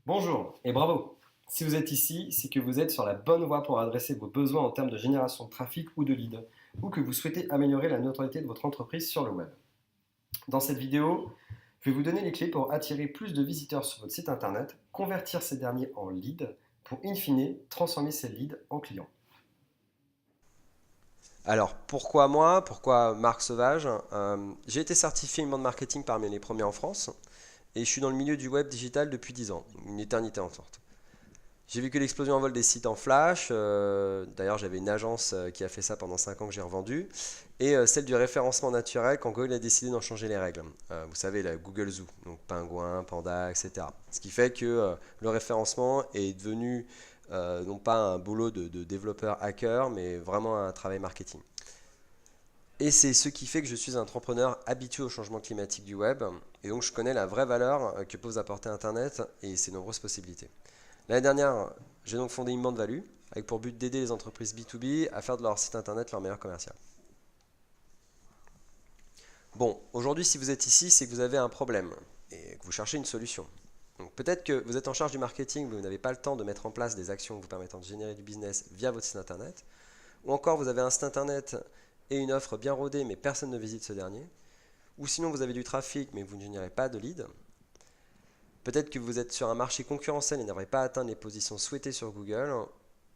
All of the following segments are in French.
Bonjour et bravo! Si vous êtes ici, c'est que vous êtes sur la bonne voie pour adresser vos besoins en termes de génération de trafic ou de leads, ou que vous souhaitez améliorer la notoriété de votre entreprise sur le web. Dans cette vidéo, je vais vous donner les clés pour attirer plus de visiteurs sur votre site internet, convertir ces derniers en leads, pour in fine transformer ces leads en clients. Alors, pourquoi moi? Pourquoi Marc Sauvage? J'ai été certifié inbound marketing parmi les premiers en France et je suis dans le milieu du web digital depuis 10 ans, une éternité en sorte. J'ai vécu l'explosion en vol des sites en flash. D'ailleurs, j'avais une agence qui a fait ça pendant 5 ans que j'ai revendu. Et celle du référencement naturel quand Google a décidé d'en changer les règles. Vous savez, la Google Zoo, donc pingouin, panda, etc. Ce qui fait que le référencement est devenu non pas un boulot de développeur hacker, mais vraiment un travail marketing. Et c'est ce qui fait que je suis un entrepreneur habitué au changement climatique du web. Et donc, je connais la vraie valeur que peut vous apporter Internet et ses nombreuses possibilités. L'année dernière, j'ai donc fondé Inbound Value, avec pour but d'aider les entreprises B2B à faire de leur site internet leur meilleur commercial. Bon, aujourd'hui, si vous êtes ici, c'est que vous avez un problème et que vous cherchez une solution. Donc peut-être que vous êtes en charge du marketing, vous n'avez pas le temps de mettre en place des actions vous permettant de générer du business via votre site internet, ou encore vous avez un site internet et une offre bien rodée, mais personne ne visite ce dernier, ou sinon vous avez du trafic, mais vous ne générez pas de lead. Peut-être que vous êtes sur un marché concurrentiel et n'arrivez pas à atteindre les positions souhaitées sur Google,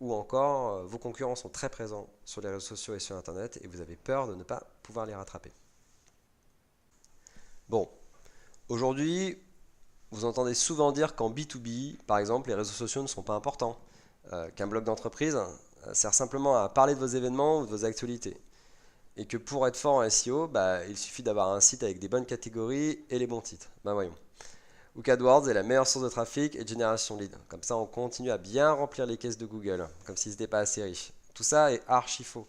ou encore vos concurrents sont très présents sur les réseaux sociaux et sur Internet et vous avez peur de ne pas pouvoir les rattraper. Bon, aujourd'hui, vous entendez souvent dire qu'en B2B, par exemple, les réseaux sociaux ne sont pas importants, qu'un blog d'entreprise sert simplement à parler de vos événements ou de vos actualités. Et que pour être fort en SEO, il suffit d'avoir un site avec des bonnes catégories et les bons titres. Ben voyons. Ou qu'AdWords est la meilleure source de trafic et de génération de leads. Comme ça, on continue à bien remplir les caisses de Google, comme s'ils n'étaient pas assez riches. Tout ça est archi faux.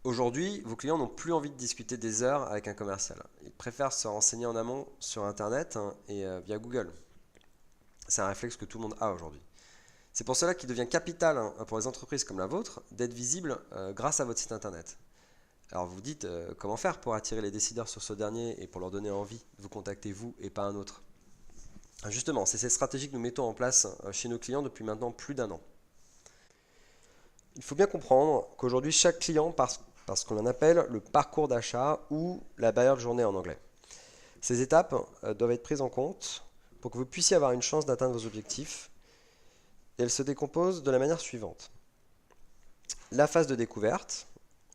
Aujourd'hui, vos clients n'ont plus envie de discuter des heures avec un commercial. Ils préfèrent se renseigner en amont sur Internet et via Google. C'est un réflexe que tout le monde a aujourd'hui. C'est pour cela qu'il devient capital pour les entreprises comme la vôtre d'être visible grâce à votre site Internet. Alors vous vous dites comment faire pour attirer les décideurs sur ce dernier et pour leur donner envie de vous contacter vous et pas un autre. Justement, c'est cette stratégie que nous mettons en place chez nos clients depuis maintenant plus d'1 an. Il faut bien comprendre qu'aujourd'hui, chaque client passe par ce qu'on en appelle le parcours d'achat ou la buyer journée en anglais. Ces étapes doivent être prises en compte pour que vous puissiez avoir une chance d'atteindre vos objectifs. Et elles se décomposent de la manière suivante. La phase de découverte,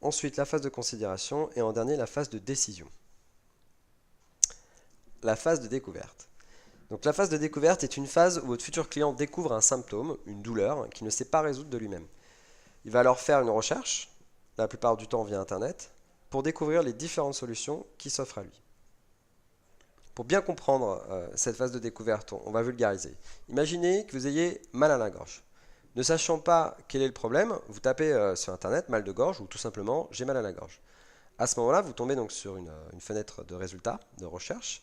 ensuite la phase de considération et en dernier la phase de décision. La phase de découverte. Donc la phase de découverte est une phase où votre futur client découvre un symptôme, une douleur, qu'il ne sait pas résoudre de lui-même. Il va alors faire une recherche, la plupart du temps via Internet, pour découvrir les différentes solutions qui s'offrent à lui. Pour bien comprendre cette phase de découverte, on va vulgariser. Imaginez que vous ayez mal à la gorge. Ne sachant pas quel est le problème, vous tapez sur Internet mal de gorge ou tout simplement j'ai mal à la gorge. À ce moment-là, vous tombez donc sur une fenêtre de résultats, de recherche,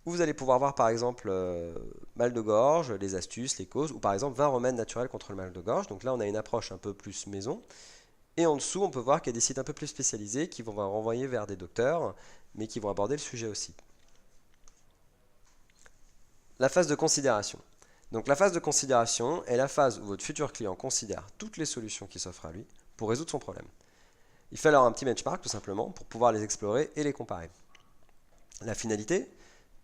où vous allez pouvoir voir par exemple mal de gorge, les astuces, les causes, ou par exemple 20 remèdes naturels contre le mal de gorge. Donc là, on a une approche un peu plus maison. Et en dessous, on peut voir qu'il y a des sites un peu plus spécialisés qui vont renvoyer vers des docteurs, mais qui vont aborder le sujet aussi. La phase de considération. Donc la phase de considération est la phase où votre futur client considère toutes les solutions qui s'offrent à lui pour résoudre son problème. Il fait alors un petit benchmark tout simplement pour pouvoir les explorer et les comparer. La finalité,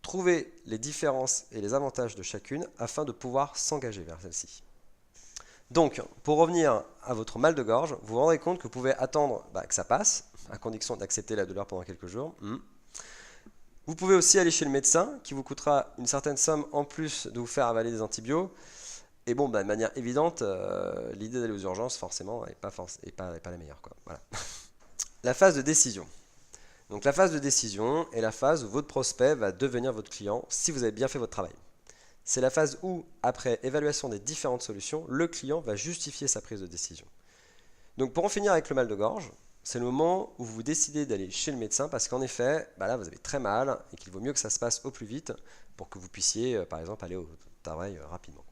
trouver les différences et les avantages de chacune afin de pouvoir s'engager vers celle-ci. Donc, pour revenir à votre mal de gorge, vous vous rendrez compte que vous pouvez attendre que ça passe, à condition d'accepter la douleur pendant quelques jours. Vous pouvez aussi aller chez le médecin, qui vous coûtera une certaine somme en plus de vous faire avaler des antibiotiques. Et bon, de manière évidente, l'idée d'aller aux urgences, forcément, n'est pas la meilleure, quoi. Voilà. La phase de décision. Donc la phase de décision est la phase où votre prospect va devenir votre client si vous avez bien fait votre travail. C'est la phase où, après évaluation des différentes solutions, le client va justifier sa prise de décision. Donc pour en finir avec le mal de gorge, c'est le moment où vous décidez d'aller chez le médecin parce qu'en effet, là vous avez très mal et qu'il vaut mieux que ça se passe au plus vite pour que vous puissiez par exemple aller au travail rapidement.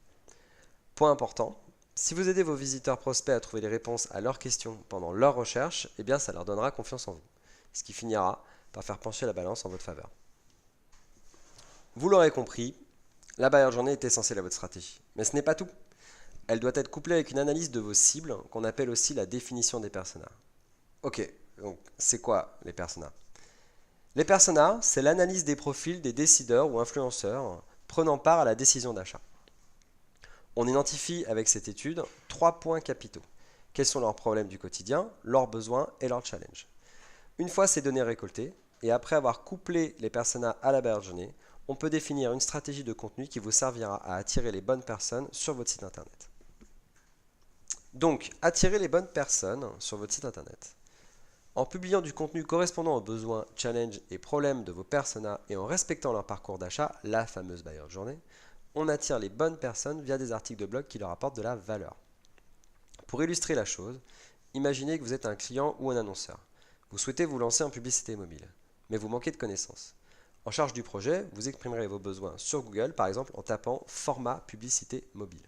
Point important, si vous aidez vos visiteurs prospects à trouver les réponses à leurs questions pendant leur recherche, eh bien ça leur donnera confiance en vous, ce qui finira par faire pencher la balance en votre faveur. Vous l'aurez compris, La buyer journée est essentielle à votre stratégie, mais ce n'est pas tout. Elle doit être couplée avec une analyse de vos cibles, qu'on appelle aussi la définition des personas. Ok, donc c'est quoi les personas? Les personas, c'est l'analyse des profils des décideurs ou influenceurs prenant part à la décision d'achat. On identifie avec cette étude 3 points capitaux. Quels sont leurs problèmes du quotidien, leurs besoins et leurs challenges. Une fois ces données récoltées, et après avoir couplé les personas à la buyer journey, on peut définir une stratégie de contenu qui vous servira à attirer les bonnes personnes sur votre site internet. Donc, attirer les bonnes personnes sur votre site internet. En publiant du contenu correspondant aux besoins, challenges et problèmes de vos personas et en respectant leur parcours d'achat, la fameuse buyer journey, on attire les bonnes personnes via des articles de blog qui leur apportent de la valeur. Pour illustrer la chose, imaginez que vous êtes un client ou un annonceur. Vous souhaitez vous lancer en publicité mobile, mais vous manquez de connaissances. En charge du projet, vous exprimerez vos besoins sur Google, par exemple en tapant format publicité mobile.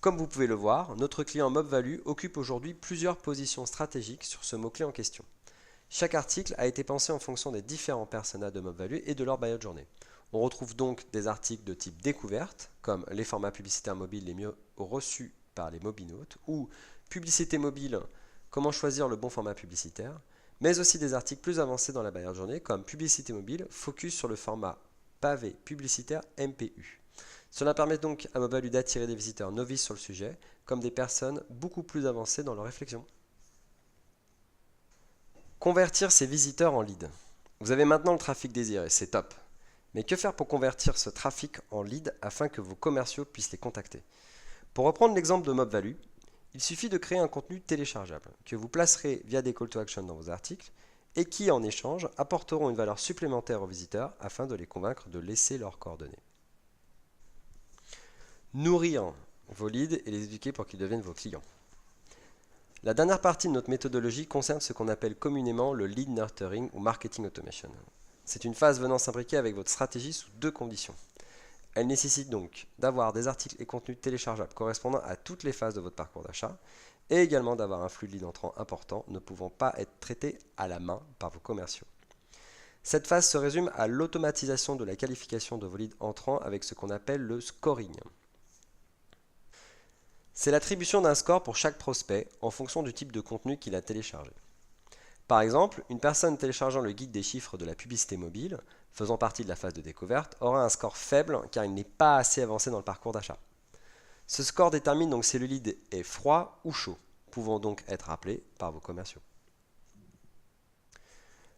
Comme vous pouvez le voir, notre client MobValue occupe aujourd'hui plusieurs positions stratégiques sur ce mot-clé en question. Chaque article a été pensé en fonction des différents personas de MobValue et de leur buyer journey. On retrouve donc des articles de type découverte, comme les formats publicitaires mobiles les mieux reçus par les mobinautes, ou publicité mobile, comment choisir le bon format publicitaire, mais aussi des articles plus avancés dans la buyer journey, comme publicité mobile, focus sur le format pavé publicitaire MPU. Cela permet donc à MobValue d'attirer des visiteurs novices sur le sujet, comme des personnes beaucoup plus avancées dans leur réflexion. Convertir ces visiteurs en leads. Vous avez maintenant le trafic désiré, c'est top. Mais que faire pour convertir ce trafic en lead afin que vos commerciaux puissent les contacter? Pour reprendre l'exemple de MobValue, il suffit de créer un contenu téléchargeable que vous placerez via des call to action dans vos articles et qui, en échange, apporteront une valeur supplémentaire aux visiteurs afin de les convaincre de laisser leurs coordonnées. Nourrir vos leads et les éduquer pour qu'ils deviennent vos clients. La dernière partie de notre méthodologie concerne ce qu'on appelle communément le lead nurturing ou marketing automation. C'est une phase venant s'imbriquer avec votre stratégie sous 2 conditions. Elle nécessite donc d'avoir des articles et contenus téléchargeables correspondant à toutes les phases de votre parcours d'achat et également d'avoir un flux de leads entrant important ne pouvant pas être traité à la main par vos commerciaux. Cette phase se résume à l'automatisation de la qualification de vos leads entrants avec ce qu'on appelle le scoring. C'est l'attribution d'un score pour chaque prospect en fonction du type de contenu qu'il a téléchargé. Par exemple, une personne téléchargeant le guide des chiffres de la publicité mobile, faisant partie de la phase de découverte, aura un score faible car il n'est pas assez avancé dans le parcours d'achat. Ce score détermine donc si le lead est froid ou chaud, pouvant donc être appelé par vos commerciaux.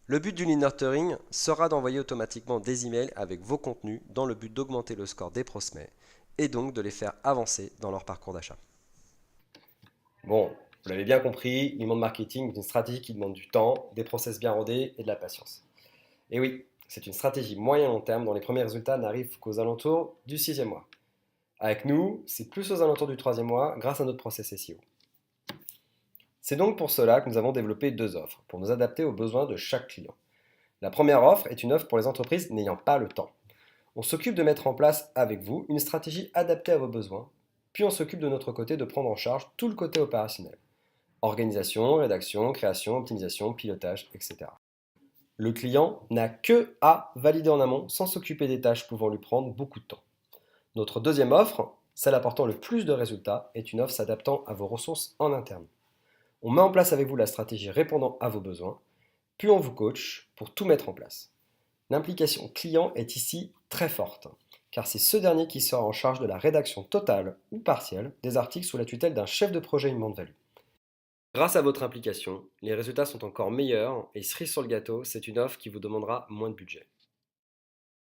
Le but du lead nurturing sera d'envoyer automatiquement des emails avec vos contenus dans le but d'augmenter le score des prospects et donc de les faire avancer dans leur parcours d'achat. Bon, vous l'avez bien compris, l'email marketing est une stratégie qui demande du temps, des process bien rodés et de la patience. Et oui, c'est une stratégie moyen-long terme dont les premiers résultats n'arrivent qu'aux alentours du 6e mois. Avec nous, c'est plus aux alentours du 3e mois grâce à notre process SEO. C'est donc pour cela que nous avons développé 2 offres, pour nous adapter aux besoins de chaque client. La première offre est une offre pour les entreprises n'ayant pas le temps. On s'occupe de mettre en place avec vous une stratégie adaptée à vos besoins, puis on s'occupe de notre côté de prendre en charge tout le côté opérationnel. Organisation, rédaction, création, optimisation, pilotage, etc. Le client n'a que à valider en amont sans s'occuper des tâches pouvant lui prendre beaucoup de temps. Notre deuxième offre, celle apportant le plus de résultats, est une offre s'adaptant à vos ressources en interne. On met en place avec vous la stratégie répondant à vos besoins, puis on vous coach pour tout mettre en place. L'implication client est ici très forte, car c'est ce dernier qui sera en charge de la rédaction totale ou partielle des articles sous la tutelle d'un chef de projet Inbound Value. Grâce à votre implication, les résultats sont encore meilleurs et cerise sur le gâteau, c'est une offre qui vous demandera moins de budget.